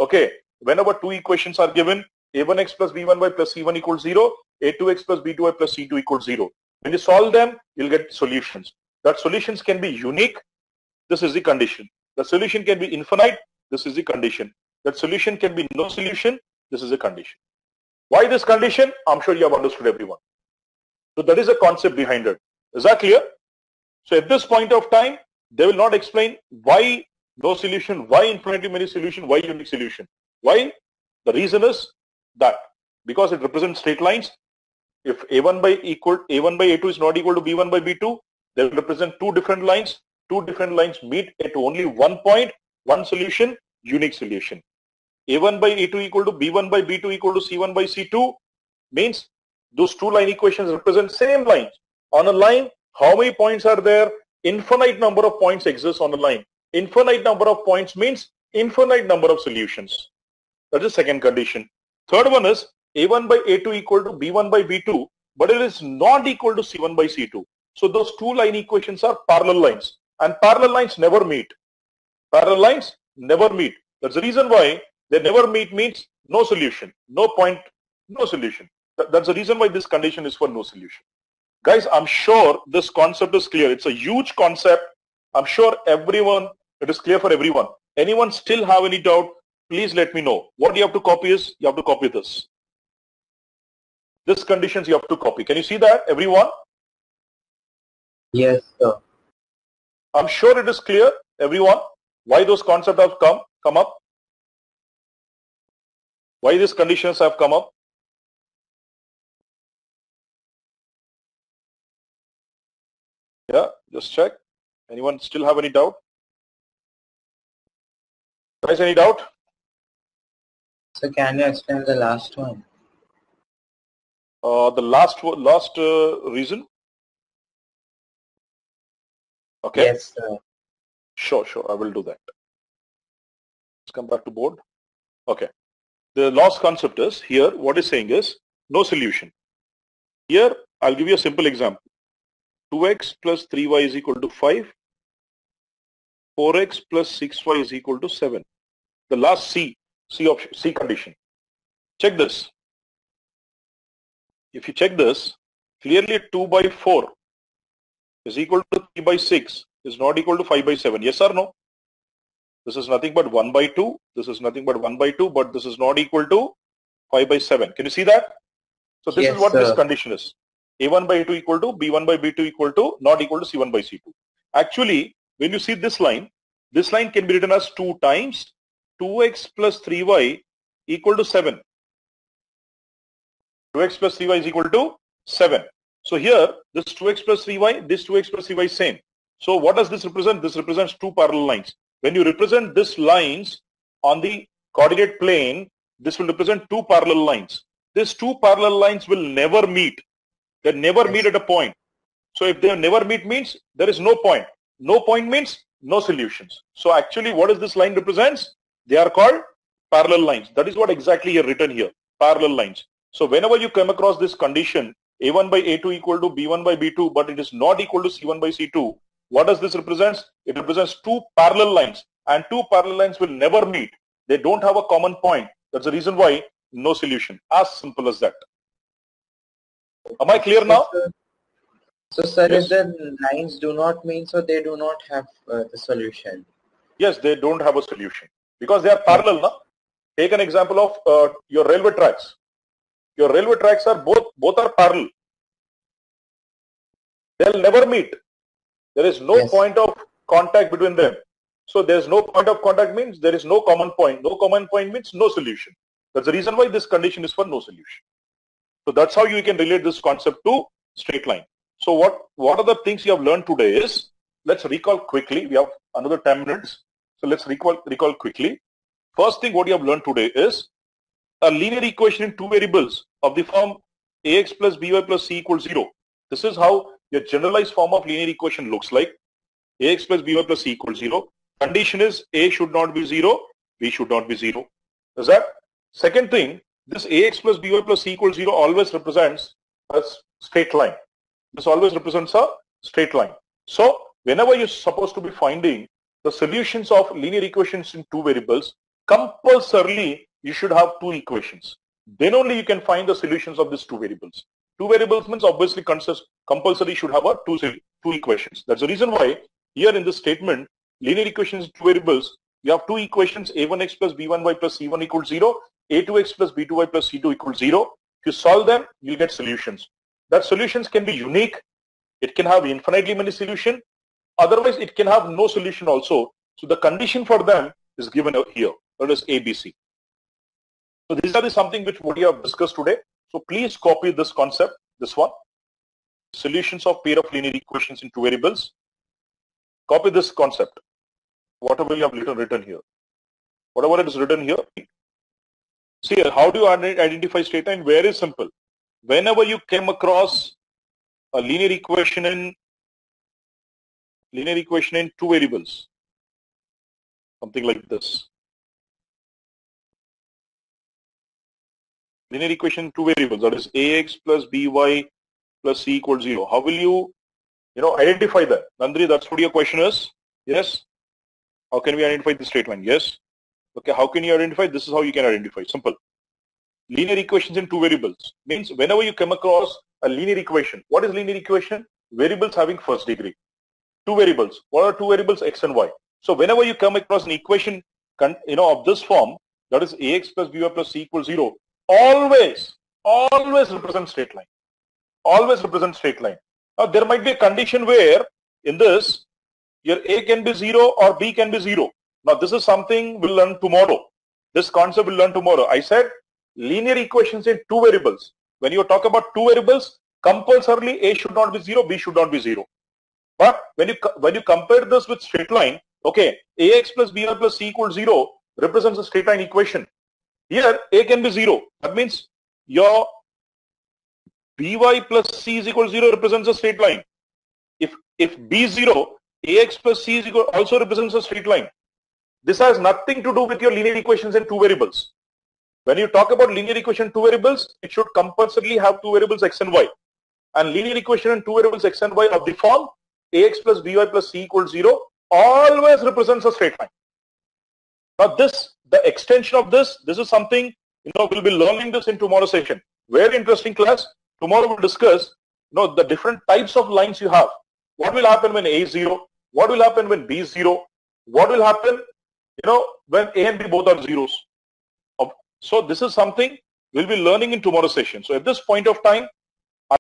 Okay, whenever two equations are given, a1x plus b1y plus c1 equals 0, a2x plus b2y plus c2 equals 0. When you solve them, you'll get solutions. That solutions can be unique. This is the condition. The solution can be infinite. This is the condition. That solution can be no solution. This is the condition. Why this condition? I'm sure you have understood, everyone. So that is a concept behind it. Is that clear? So at this point of time, they will not explain why no solution, why infinitely many solution, why unique solution. Why? The reason is that because it represents straight lines. If a1 by a2 is not equal to b1 by b2, they will represent two different lines. Two different lines meet at only one point, one solution, unique solution. a1 by a2 equal to b1 by b2 equal to c1 by c2 means those two line equations represent same lines. On a line, how many points are there? Infinite number of points exist on a line. Infinite number of points means infinite number of solutions. That is the second condition. Third one is a1 by a2 equal to b1 by b2, but it is not equal to c1 by c2. So those two line equations are parallel lines, and parallel lines never meet. Parallel lines never meet. That's the reason why they never meet means no solution, no point, no solution. That's the reason why this condition is for no solution. Guys, I'm sure this concept is clear. It's a huge concept. I'm sure everyone, it is clear for everyone. Anyone still have any doubt? Please let me know. What you have to copy is, you have to copy this. This conditions you have to copy. Can you see that, everyone? Yes, sir. I'm sure it is clear, everyone, why those concepts have come up. Why these conditions have come up. Yeah, just check. Anyone still have any doubt? Guys, any doubt? So can you explain the last one? The last reason? Okay. Yes, sir. Sure, I will do that. Let's come back to board. Okay. The last concept is here, what is saying is no solution. Here, I'll give you a simple example. 2x plus 3y is equal to 5. 4x plus 6y is equal to 7. The last C option, C condition. Check this. If you check this, clearly 2 by 4 is equal to 3 by 6 is not equal to 5 by 7. Yes or no? This is nothing but 1 by 2. This is nothing but 1 by 2, but this is not equal to 5 by 7. Can you see that? So this Yes, is what sir. this condition is. A1 by A2 equal to B1 by B2 equal to not equal to C1 by C2. Actually, when you see this line can be written as 2 times 2x plus 3y equal to 7. 2x plus 3y is equal to 7. So here, this 2x plus 3y, this 2x plus 3y is same. So what does this represent? This represents two parallel lines. When you represent these lines on the coordinate plane, this will represent two parallel lines. These two parallel lines will never meet. They never meet at a point. So if they never meet means there is no point. No point means no solutions. So actually what is this line represents? They are called parallel lines. That is what exactly you written here, parallel lines. So whenever you come across this condition, A1 by A2 equal to B1 by B2, but it is not equal to C1 by C2, what does this represent? It represents two parallel lines, and two parallel lines will never meet. They don't have a common point. That's the reason why no solution. As simple as that. Am I clear now? So sir, Yes. if the lines do not mean, so they do not have the solution. Yes, they don't have a solution because they are parallel. Na? Take an example of your railway tracks. Your railway tracks are both are parallel. They'll never meet. There is no point of contact between them. So there is no point of contact means there is no common point. No common point means no solution. That's the reason why this condition is for no solution. So that's how you can relate this concept to straight line. So what are the things you have learned today is, let's recall quickly. We have another 10 minutes. So let's recall quickly. First thing what you have learned today is a linear equation in two variables of the form ax plus by plus c equals 0. This is how your generalized form of linear equation looks like. Ax plus by plus c equals 0. Condition is a should not be 0, b should not be 0. Is that? Second thing, this ax plus by plus c equals 0 always represents a straight line. This always represents a straight line. So whenever you're supposed to be finding the solutions of linear equations in two variables, compulsorily you should have two equations. Then only you can find the solutions of these two variables. Two variables means obviously compulsory should have a two equations. That's the reason why here in this statement, linear equations two variables, you have two equations, a1x plus b1y plus c1 equals 0, a2x plus b2y plus c2 equals 0. If you solve them, you'll get solutions. That solutions can be unique. It can have infinitely many solutions. Otherwise, it can have no solution also. So the condition for them is given here. That is ABC. So these are something which what we have discussed today. So please copy this concept, this one. Solutions of pair of linear equations in two variables. Copy this concept. Whatever you have written here. Whatever it is written here. See, how do you identify straight line? Very simple. Whenever you came across a linear equation in two variables, something like this. Linear equation in two variables, that is ax plus by plus c equals 0. How will you identify that? Nandri, that's what your question is? Yes? How can we identify the straight line? Yes? Okay, how can you identify? This is how you can identify. Simple. Linear equations in two variables means whenever you come across a linear equation, what is linear equation? Variables having first degree. Two variables. What are two variables? X and Y. So whenever you come across an equation, of this form, that is ax plus by plus c equals 0, always represent straight line. Always represent straight line. Now there might be a condition where in this, your a can be 0 or b can be 0. Now this is something we'll learn tomorrow. This concept we'll learn tomorrow. I said linear equations in two variables. When you talk about two variables, compulsorily a should not be 0, b should not be 0. But when you compare this with straight line, okay, ax plus by plus c equals 0 represents a straight line equation. Here a can be 0. That means your by plus c is equal to 0 represents a straight line. If b is 0, ax plus c is equal also represents a straight line. This has nothing to do with your linear equations in two variables. When you talk about linear equation in two variables, it should compulsorily have two variables x and y. And linear equation in two variables x and y of the form ax plus by plus c equals 0 always represents a straight line. Now the extension of this is something, we'll be learning this in tomorrow's session. Very interesting class. Tomorrow we'll discuss, the different types of lines you have. What will happen when a is 0? What will happen when b is 0? What will happen, when a and b both are zeros? So this is something we'll be learning in tomorrow's session. So at this point of time,